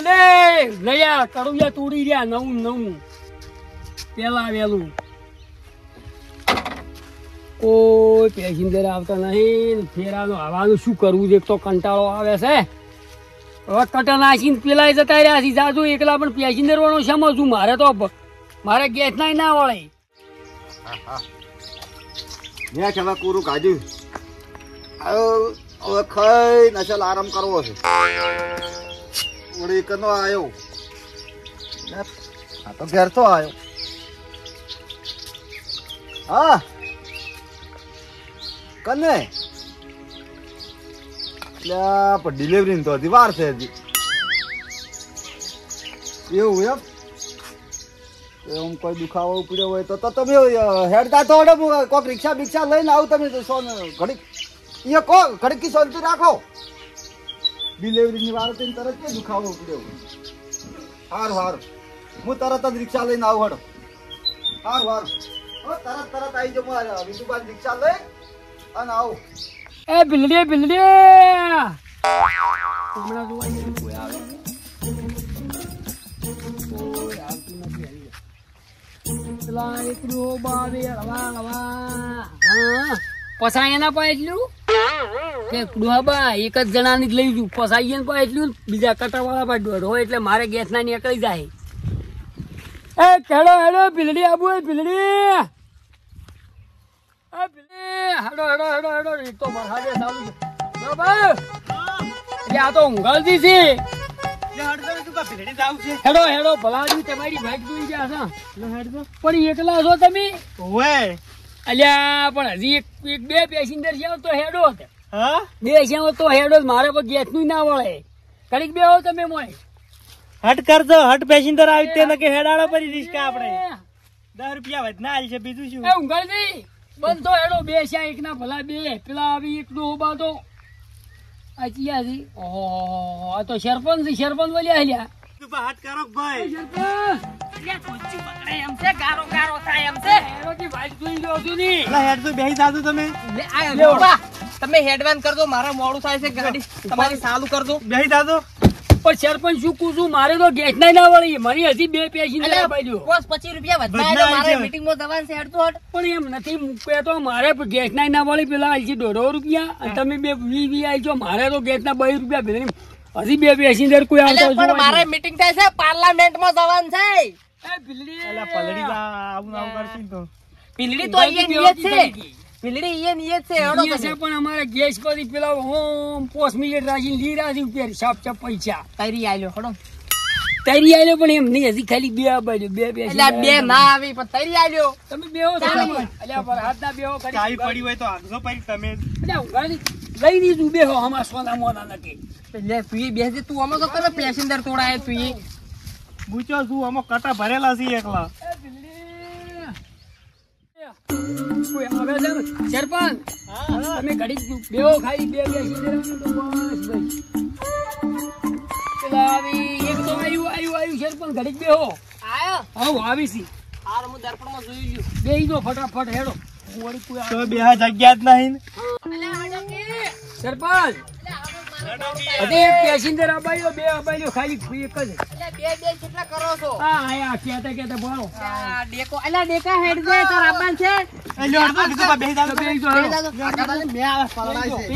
બિલડે નયા કડુયા તોડી રહ્યા નવું પેલા વેલું કોઈ પેસેન્જર આવતા નહીં ફેરાનું આવવાનું શું કરવું છે તો કંટાળો આવે છે હવે કટર નાખીને પેલા જતા રહ્યા છે જાજુ એકલા પણ પેસેન્જર વાળો સમજવું મારે ગેસ ના વળે મેં હવે પૂરું કાઢ્યું હવે ખાઈ નચલ આરામ કરવો છે વળી કનો આવ્યો આ તો ઘેર તો આવ્યો હા કને એટલે પણ ડિલિવરી તો હજી વાર છે હજી એવું એમ કોઈ દુખાવો ઉપડ્યો હોય તો તમે હેડતા તો કોઈક રિક્ષા બિક્ષા લઈને આવું તમે ઘડીક અહીંયા કો ઘડીક કી શાંતિ રાખો ડિલિવરીની વાર હતી તરત કે દુખાવો ઉપડ્યો હારું હું તરત જ રિક્ષા લઈને આવું હડો હારું તરત આવી જાઉં વિજુબાન રિક્ષા લઈ અને આવું એ બિલડી હમણાં જોવા કોઈ આવે કોઈ આવતું નથી પેલા એકડું બાવે હવા પસાય એના પા એટલું એકડું હબા એક જ જણાની જ લઈ જઉં પસાઈ ને પા એટલું બીજા કટાવાળા પા દોઢ હોય એટલે મારે ગેસ ના નીકળી જાય એ હેડો બિલડી આબુ બિલડી હેડો તો મારે ચાલુ છે આ તો ઊંઘાલતી છે હેડો ભલાજી તમારી બાઈક જોઈ ગયા છે પણ એકલા છો તમે અલ્યા પણ હજી એક બે પેસેન્જર છે તો હેડો બે છે તો હેડો મારે કોઈ ગેસ નું ના વળે કડીક બે હો તમે મોય હટ કરજો હટ પેસેન્જર આવી તે કે હેડાડો પડી રિસ્કા આપણે 10 રૂપિયા વધના આલ છે બીજું શું એ ઊંઘાલતી બંધ તો હેડો બે છે એક ના ભલા બે પેલા આવી એક નો ઉભા તો આચિયાથી ઓહો આ તો સરપંચ વલ્યા હલ્યા તું હટ કરો ભાઈ તમે હેડવાન કરજો મારા મોડું થાય છે ગાડી તમારી ચાલુ કરજો બેહી જાજો પણ સરપંચ શું કું મારે તો ગેસ ના વળી મારી હજી બે પેસેન્જર અપાઈ 25 રૂપિયા વધતા મારે મીટિંગ માં જવાનું છે હેડતો હટ પણ એમ નથી મૂકે તો મારે ગેસ ના વળી પેલા આલજી 1.5 રૂપિયા અને તમે બે 20 આલજો મારે તો ગેસ ના 2 રૂપિયા ભેગી હજી બે પેસેન્જર કોઈ આવતો પણ મારે મીટિંગ થાય છે પાર્લામેન્ટ માં જવાનું છે એ ભીલડી અલા પલડી આવું કરતી તો પીલડી તો અહીંયા નિયત છે પીલડી અહીંયા નિયત છે હેડો છે પણ અમારે ગેસ પર પેલા હોમ 5 મિનિટ રાખીને લી રાજી ઉપર સાપ પૈસા તૈરી આલ્યો હેડો તૈરી આલ્યો પણ એમ નહીં હજી ખાલી બે બાજુ બે એટલે બે ના આવી પણ તૈરી આલ્યો તમે બેહો અલ્યા પર હાથ ના બેહો કરી ચાવી પડી હોય તો આગજો પડી તમે અલ્યા ઉગાડી લઈ દીધું બેહો હમા સોના મોના નકે લે તું બેસજે તું આમાં તો તમે પેસેન્જર તોડાય તું પૂછો શું આમ કટા ભરેલા છે એકલા કોઈ આવે છે સરપંચ તમે ઘડી બેહો ખાલી બે પેસેન્જર તો બસ ભાઈ પેલા આવી એક તો આવ્યું સરપંચ ઘડી બેહો આયો આવ આવી સી હાર હું દર્પણ માં જોઈ લ્યો બેહી દો ફટાફટ હેડો વળી કોઈ તો બે જગ્યા જ નહીં સરપંચ અરે પેસેન્જર અબાયો બે અબાયો ખાલી એક જ એટલે બે કેટલા કરો છો હા આયા કેતા બોલો ડેકો અલા ડેકા હેડ દે તો રાબાન છે એ લ્યો કીધું બેહી જાજો પેલી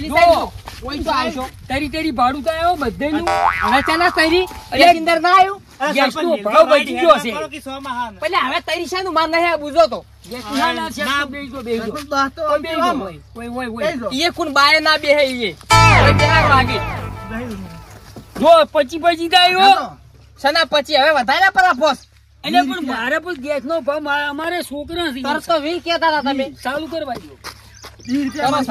સાઈડ કોઈ તો આવશો તેરી ભાડું તો આવ્યો બધેનું હવે ચાના તૈરી પેસેન્જર ના આવ્યું ગેસ નો ભાવ વધી ગયો છે પેલે હવે તૈરી શાનું માન નહીં બુજો તો ના બેજો ઈએ કોણ બાય ના બેહે ઈએ હવે બેહા વાગે જો પછી આવ્યો સના પછી હવે વધારે પરા ફોસ એટલે પણ મારે પણ ગેસ નો ભાવ અમારે છોકરા છે તરતો 20 કહેતા હતા તમે ચાલુ કરવા દો 20 રૂપિયા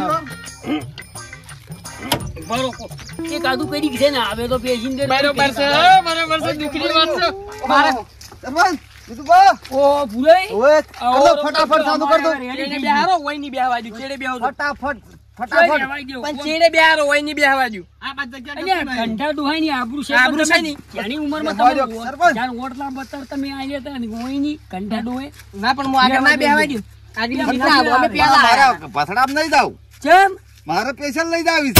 એક આદુ કરી છે ને આવે તો પેસેન્જર બરોબર છે દુખરી વાત છે મારે સરપંચ વિજુબા ઓ ભૂલાઈ ઓય ચલો ફટાફટ ચાલુ કર દો ચેડે બેહારો હોય ની બેહવા દઉં ચેડે બેહો ફટાફટ પણ ચેડે બેહારો હોય ની બેહવા દઉં આ બાદ જગ્યા ઘંટા ડુહાઈ ની આબરૂ છે ત્યાંની ઉંમરમાં તમે જાણ ઓટલા બતર તમે આયા હતા ને કોઈ ની ઘંટા ડુહાઈ ના પણ હું આગળ ના બેહવા દઉં આગળ બીજા અમે પેલા મારા ભથડામ નહીં જાવ કેમ મારે સ્પેશિયલ લઈ જાવી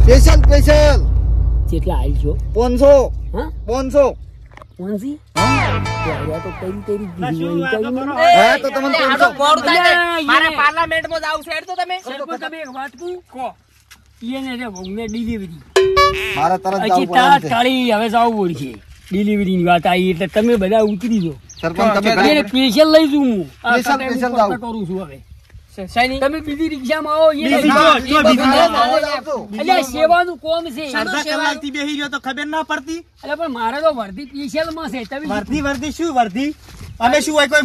સ્પેશિયલ કેટલા આવી છો 500 હા 500 કોણસી ત્યાં તો કરી તેરી ના, શું દીધી વાતો કરો? હા તો તમને એ 500 આટલું મોડું થાય છે. અલ્યા, મારે એ. પાર્લામેન્ટમાં જાવું છે હેડ તો તમે સરપંચ તમે એક વાત કહું એને રે વહુને ડિલિવરી મારે તરત હજી જવું પડે તાળી હવે જવું પડશે ડિલિવરી ની વાત આવી એટલે તમે બધા ઉતરી દો સરપંચ તમે એને સ્પેશિયલ લઈ જઉં હું આ Special, કાંઈ special હું જાઉં. કરું છું હવે શાયની તમે બીજી રિક્ષામાં આવો એ બીજી લઈ જો, જાઓ. જો, બીજી મારે જો. જ આવજો. અલ્યા સેવાનું કોમ છે અડધા કલાકથી બેહી રહ્યો તો ખબર ના પડતી અલ્યા પણ મારે તો વર્ધી સ્પેશિયલ માં છે તમે વર્ધી શું વર્ધી અમે શું હોય કોઈ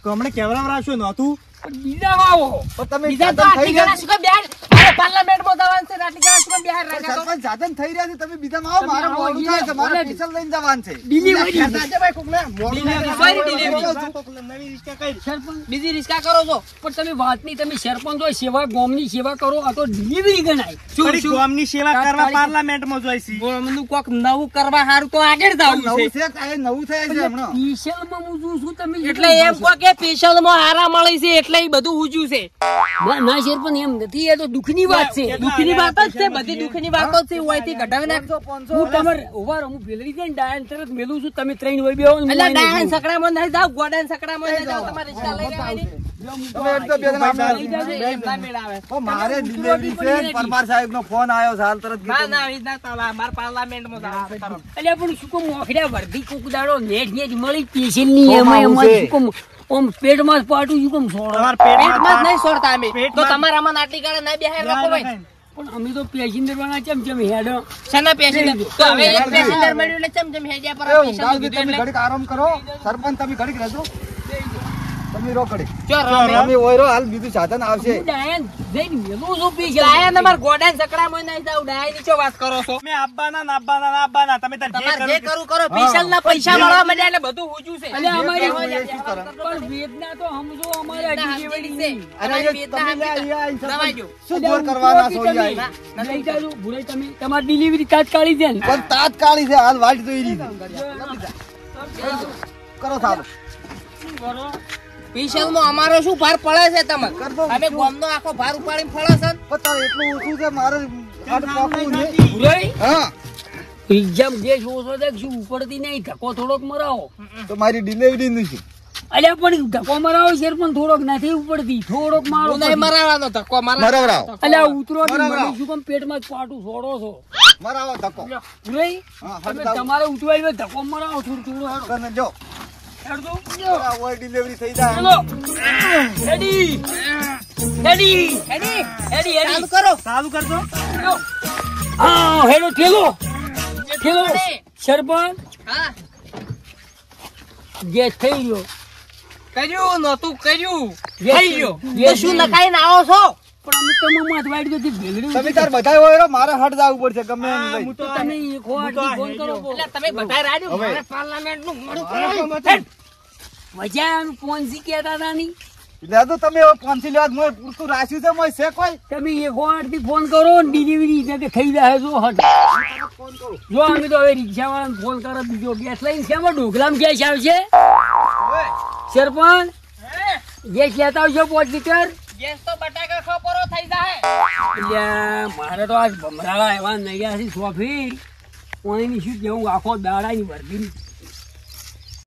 હમણાં કેવરાવરાશું નહોતું પણ બીજામાં આવો પણ તમે બીજા તો સાધન થઈ આટલી ગયા ગણા શું કામ બહાર મારે પાર્લામેન્ટમાં જવાનું છે આટલી ગણા શું કામ બહાર છે. રાખ્યા તો? સરપંચ સાધન થઈ રહ્યા છે તમે બીજામાં આવો તમે મારે આવો, મોડું થાય છે મારે બોલે. સ્પેશિયલ લઈને જવાનું છે ડિલિવરી નવી રિક્ષા કઈ સરપંચ બીજી રિક્ષા કરો છો પણ તમે વાતની તમે સરપંચ હોય સેવા ગામની સેવા કરો આ તો ડિલિવરી ગણાય થોડી ગામની સેવા કરવા તાત્કાલિક. પાર્લામેન્ટમાં જોઈશી બોલવાનું કોક નવું કરવા સારું તો આગળ જવું નવું છે છે કાંઈ નવું થાય છે હમણાં સ્પેશિયલ માં હું જોઉં છું તમે એટલે એમ કહો કે સ્પેશિયલ માં હારા મળી છે એટલે ઈ બધું હુજ્યું છે ના ના સરપંચ એમ નથી એ તો દુઃખની વાત છે દુઃખની વાત જ છે બધી દુઃખની વાતો જ છે ઓયથી કઢાવી નાખજો હું તમારે ઉભા રહો હું પેલી જઈને ડાયન તરત મેલું છું તમે ત્રણ વઈ બેહો ને હું એટલે આઈને ડાયન જોઉં. સકડામાં નહીં જાવ ગોડાન સકડામાં નહીં જાવ તમારે રિક્ષા લઈ લેવાની તમે એક તો બે જણા આમ લઈ જાજો. એમ ના મેળ આવે ઓ, મારે ડિલિવરી છે ને પરમાર સાહેબ નો ફોન આવ્યો છે હાલ તરત ના કીધું. ના ઈ ના ચાલે મારે પાર્લામેન્ટમાં જવાનું છે તરત. અલ્યા પણ શું કહું મોખડ્યા વર્ધી કોક દાડો નેટ નેટ મળી સ્પેશિયલ ની કોમ એમાં આવું એમાં છે. શું કહું આમ પેટમાં જ પાટું શું કહું સોળો તમારા પેટમાં જ નહીં છોડતા અમે તો પેટમાં- તમારે આમાં આટલી ગાળે ના બેહાર રાખો ભાઈ પણ અમે તો પેસેન્જર વાળા ચમ ચમ હેડ શાના પેસેન્જર તો હવે એક પેસેન્જર મળ્યું એટલે ચમ ચમ હેજ્યા પર એ પેસેન્જર ઊંઘાવજો, કીધું તમે એટલે ઘડીક આરામ કરો સરપંચ તમે ઘડીક રહેજો તમે રો ઘડીક ચો રમે તમે ઓયરો હાલ બીજું સાધન આવશે હું ડાયન જઈને મેલું છું સ્પેશિયલ ડાયા તમાર ગોડાન સકડામાં નહીં જાવ ડાયા નીચે વાત કરો છો અમે આપવાના ને આપવાના ને આપવાના તમે તાર જે તમારે જે કરવું કરું કરો સ્પેશિયલ ના પૈસા મળવા મળ્યા એટલે બધું હુજ્યું છે અલ્યા અમારી એ શું કરે? પણ વેદના તો સમજો અમારે વેદના ડિલિવરી સમજી ની. અરે અમારી એ વેદના તમે સમજી અહીંયા દવાઈ સરપંચ જો. શું જોર કરવાના છો તમે અહીંયા? લઈ જાજો, ભૂલાઈ તમે તમારી ડિલિવરી તાત્કાલિક છે ને પણ તાત્કાલિક છે હાલ વાટ જોઈ રહી છે કરો સારું સ્પેશિયલ માં અમારો શું ભાર પડે છે કર તમને દો. અમે ગોમનો આખો ભાર ઉપાડીને ફળો છે ને. પણ તારે એટલું ઓછું છે મારે હાથ પાકવું છે. ભૂલાઈ હા એક્ઝામ જે શોષો છે શું ઉપડતી નહીં ધક્કો થોડોક મરાવો તો મારી ડિલિવરી નથી અલ્યા પણ ધક્કો મરાવો છે પણ થોડોક નથી ઉપડતી થોડોક મારો હું નહીં મરાવાનો ધક્કો મરાવરાવો. અલ્યા ઉતરો બી બરાબર. મને શું કેમ પેટમાં જ પાટું છોડો છો મરાવો ધક્કો ભૂલાઈ હા, તમે હટ તમારે ઉતવાઈ હોય ધક્કો મરાવો થોડું થોડું હેડો. તને જો હેડો. આ ઓય ડિલિવરી થઈ જાય હેલો. હેડી. હેડી. હેડી હેડી, ચાલુ હેડી. કરો ચાલુ કરજો હેલો. હા હેડો ઠેલો ઠેલો ઠેલો. સરપંચ હા ગેસ થઈ ગયો કર્યું નતું કર્યું Yes, થઈ ગયો yes, તો શું yes. લખાઈને આવો છો પણ અમે તમે માથ વાળી દીધી ભેગડી તમે તાર બધા ઓયરો મારે હટ જવું પડશે ગમે એમ હા, લઈ હું તો તમે એક વાર હું તો ફોન કરો હેડ્યો. બોલો. એટલે તમે બધા રાડ્યું હવે. મારે પાર્લામેન્ટ નું મોડું કરવાનું. મજા ફોનથી કહેતા હતા ની એટલે તો તમે હવે પાંચી લેવા મોય પૂરતું રાખ્યું છે મોય છે કોઈ તમે એક વાર થી ફોન કરો ને ડિલિવરી રીતે થઈ જાય જો હટ જો અમે તો હવે રિક્ષા વાળાને ફોન કરો બીજો ગેસ લઈને શેમાં ઢોકલામાં ગેસ આવશે સરપંચ ગેસ લેતા આવજો 5 લીટર ગેસ તો બટાકા ખપરો થઈ જાય એટલે મારે તો આજ ભમરાળા એવા નૈયા છે સોફી પાણીની શું કેવું આખો દાડાની વર્ધી